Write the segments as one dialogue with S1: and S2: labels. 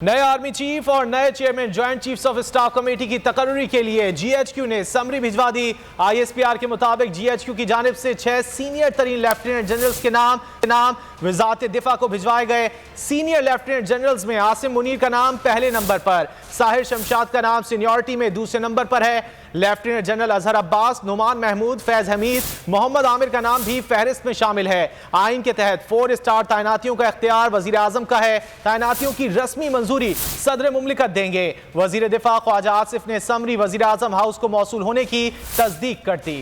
S1: नए army chief और नए chairman joint chiefs of staff committee की तकर्रुरी के लिए जीएचक्यू ने समरी भिजवा दी। आईएसपीआर के मुताबिक जीएचक्यू की जानिब से 6 सीनियर तरीन लेफ्टिनेंट जनरल्स के नाम वजारत दिफा को भिजवाए गए। सीनियर लेफ्टिनेंट जनरल्स में आसिम मुनीर का नाम पहले नंबर पर, साहिर शमशाद का नाम सीनियरिटी में दूसरे नंबर पर है। लेफ्टिनेंट जनरल अजहर अब्बास, नुमान महमूद, फैज हमीद, मोहम्मद आमिर का नाम भी फहरिस्त में शामिल है। आइन के तहत 4 स्टार तैनातियों का इख्तियार वजीर आजम का है। तैनातियों की रस्मी मंजूरी सदर मुमलिकत देंगे। वजीर दिफा ख्वाजा आसिफ ने समरी वजीर आजम हाउस को मौसूल होने की तस्दीक कर दी।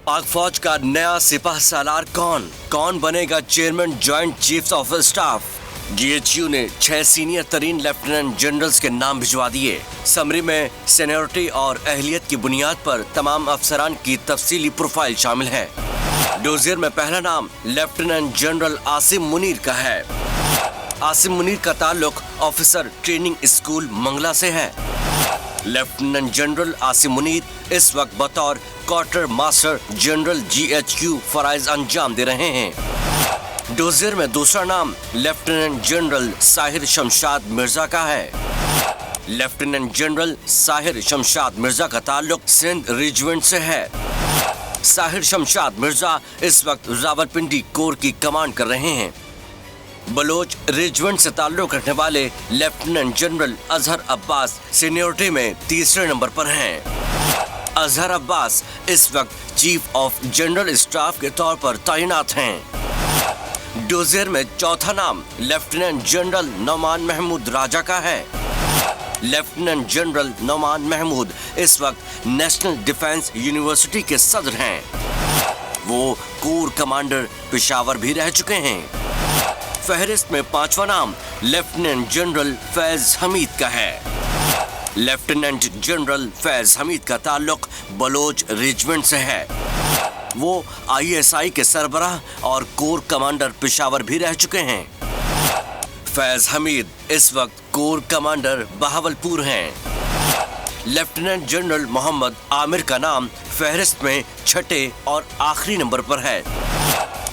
S2: पाक फौज का नया सिपाह सालार कौन बनेगा chairman joint chiefs of staff? GHQ ने 6 सीनियर तरीन लेफ्टिनेंट जनरल्स के नाम भिजवा दिए। समरी में सीनियरिटी और अहलियत की बुनियाद पर तमाम अफसरान की तफसीली प्रोफाइल शामिल है। डोजियर में पहला नाम लेफ्टिनेंट जनरल आसिम मुनीर का है। आसिम मुनीर का ताल्लुक ऑफिसर ट्रेनिंग स्कूल मंगला से है। लेफ्टिनेंट जनरल आसिम मुनीर इस वक्त बतौर क्वार्टर मास्टर जनरल जीएचक्यू फराइज अंजाम दे रहे हैं। डोजियर में दूसरा नाम लेफ्टिनेंट जनरल साहिर शमशाद मिर्जा का है। लेफ्टिनेंट जनरल साहिर शमशाद मिर्जा का ताल्लुक सिंध रेजिमेंट से है। साहिर शमशाद मिर्जा इस वक्त रावलपिंडी कोर की कमांड कर रहे हैं। बलोच रेजिमेंट से ताल्लुक रखने वाले lieutenant general Azhar Abbas seniority में तीसरे नंबर पर हैं। अजहर अब्बास इस वक्त चीफ ऑफ जनरल स्टाफ के तौर पर तैनात हैं। डोजियर में चौथा नाम लेफ्टिनेंट जनरल नौमान महमूद राजा का है। लेफ्टिनेंट जनरल नौमान महमूद इस वक्त नेशनल डिफेंस यूनिवर्सिटी के सदर हैं। वो कोर कमांडर पेशावर भी रह चुके हैं। फहरिस्त में 5वां नाम लेफ्टिनेंट जनरल फैज हमीद का है। लेफ्टिनेंट जनरल फैज हमीद का ताल्लुक बलोच रेजिमेंट से है। वो आईएसआई के सरबराह और कोर कमांडर पेशावर भी रह चुके हैं। फैज हमीद इस वक्त कोर कमांडर बहावलपुर हैं। लेफ्टिनेंट जनरल मोहम्मद आमिर का नाम फहरिस्त में 6ठे और आखिरी नंबर पर है।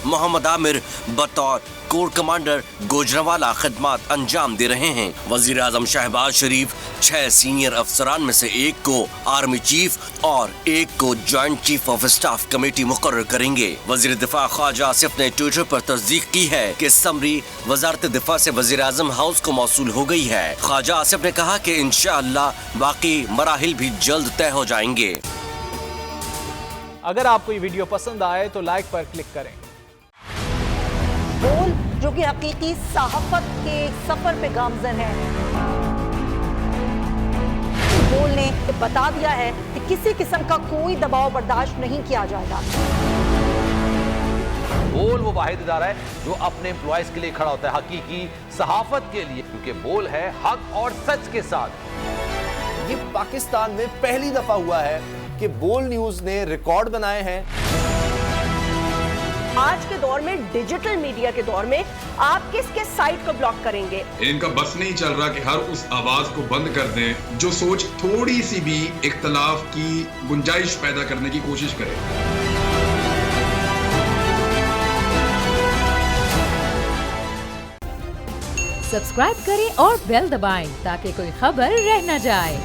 S2: मोहम्मद आमिर बतौर कोर कमांडर गोजरावाला खिदमत अंजाम दे रहे हैं। वजीर आजम शहबाज शरीफ 6 सीनियर अफसरान में से एक को आर्मी चीफ और एक को joint chief of staff committee मुकर्रर करेंगे। वजीर दिफा ख्वाजा आसिफ ने ट्विटर पर तस्दीक की है कि समरी वजारत दिफा से वजीर आजम हाउस को मौसूल हो गई है। ख्वाजा आसिफ ने कहा कि इंशाअल्लाह बाकी मराहिल भी जल्द तय हो जाएंगे।
S1: अगर आपको ये वीडियो पसंद आए तो लाइक पर क्लिक करें।
S3: बोल जो कि हकीकी सहाफत के सफर पे गामजन है। बोल ने बता दिया है कि किसी किस्म का कोई दबाव बर्दाश्त नहीं किया जाएगा।
S4: बोल वो वाहिद इदारा है जो अपने एम्प्लॉयज के लिए खड़ा होता है, हकीकी सहाफत के लिए, क्योंकि बोल है हक और सच के साथ।
S5: ये पाकिस्तान में पहली दफा हुआ है कि बोल न्यूज ने रिकॉर्ड बनाए हैं।
S3: आज के दौर में, डिजिटल मीडिया के दौर में, आप किसके साइट को ब्लॉक करेंगे?
S6: इनका बस नहीं चल रहा कि हर उस आवाज को बंद कर दें जो सोच थोड़ी सी भी इख्तलाफ की गुंजाइश पैदा करने की कोशिश करे।
S7: सब्सक्राइब करें और बेल दबाएं ताकि कोई खबर रह न जाए।